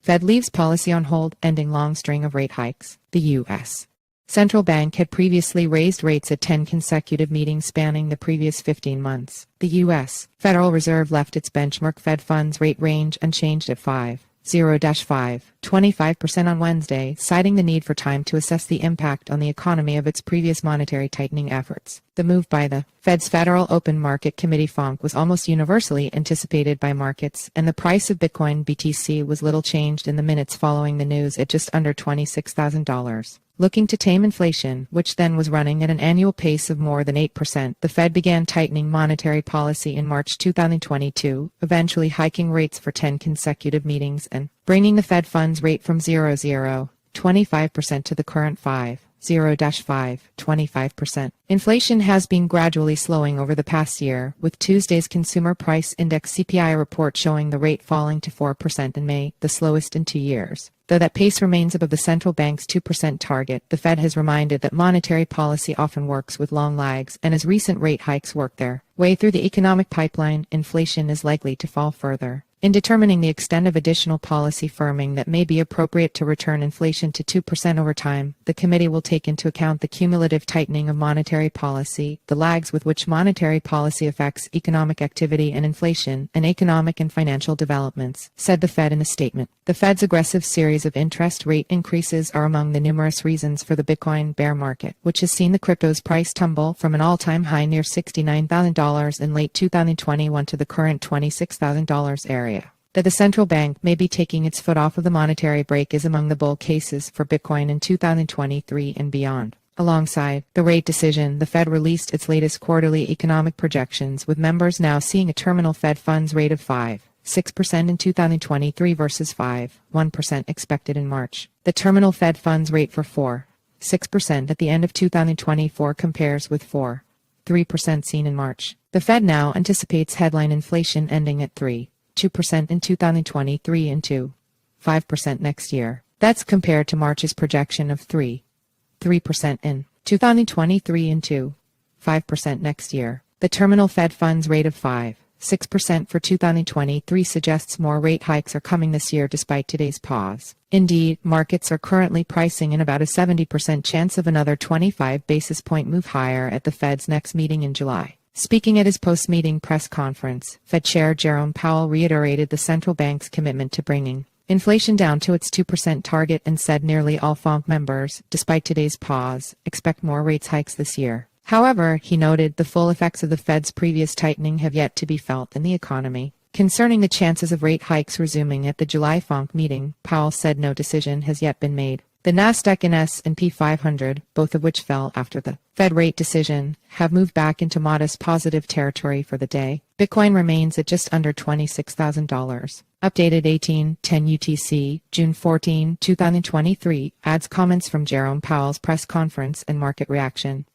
Fed leaves policy on hold, ending long string of rate hikes. The U.S. Central Bank had previously raised rates at 10 consecutive meetings spanning the previous 15 months. The U.S. Federal Reserve left its benchmark Fed funds rate range unchanged at 5.0-5.25% on Wednesday, citing the need for time to assess the impact on the economy of its previous monetary tightening efforts. The move by the Fed's Federal Open Market Committee FOMC was almost universally anticipated by markets, and the price of Bitcoin BTC was little changed in the minutes following the news at just under $26,000. Looking to tame inflation, which then was running at an annual pace of more than 8%, the Fed began tightening monetary policy in March 2022, eventually hiking rates for 10 consecutive meetings and bringing the Fed funds rate from 0.025% to the current 5.0-5.25%. Inflation has been gradually slowing over the past year, with Tuesday's Consumer Price Index CPI report showing the rate falling to 4% in May, the slowest in 2 years. Though that pace remains above the central bank's 2% target, the Fed has reminded that monetary policy often works with long lags, and as recent rate hikes work their way through the economic pipeline, inflation is likely to fall further. In determining the extent of additional policy firming that may be appropriate to return inflation to 2% over time, the committee will take into account the cumulative tightening of monetary policy, the lags with which monetary policy affects economic activity and inflation, and economic and financial developments, said the Fed in a statement. The Fed's aggressive series of interest rate increases are among the numerous reasons for the Bitcoin bear market, which has seen the crypto's price tumble from an all-time high near $69,000 in late 2021 to the current $26,000 area. That the central bank may be taking its foot off of the monetary brake is among the bull cases for Bitcoin in 2023 and beyond. Alongside the rate decision, the Fed released its latest quarterly economic projections, with members now seeing a terminal Fed funds rate of 5.6% in 2023 versus 5.1% expected in March. The terminal Fed funds rate for 4.6% at the end of 2024 compares with 4.3% seen in March. The Fed now anticipates headline inflation ending at 3.2% in 2023 and 2.5% next year. That's compared to March's projection of 3% in 2023 and 2.5% next year. The terminal Fed funds rate of 5.6% for 2023 suggests more rate hikes are coming this year despite today's pause. Indeed, markets are currently pricing in about a 70% chance of another 25 basis point move higher at the Fed's next meeting in July. Speaking at his post-meeting press conference, Fed Chair Jerome Powell reiterated the central bank's commitment to bringing inflation down to its 2% target and said nearly all FOMC members, despite today's pause, expect more rate hikes this year. However, he noted the full effects of the Fed's previous tightening have yet to be felt in the economy. Concerning the chances of rate hikes resuming at the July FOMC meeting, Powell said no decision has yet been made. The Nasdaq and S&P 500, both of which fell after the Fed rate decision, have moved back into modest positive territory for the day. Bitcoin remains at just under $26,000. Updated 18:10 UTC, June 14, 2023, adds comments from Jerome Powell's press conference and market reaction.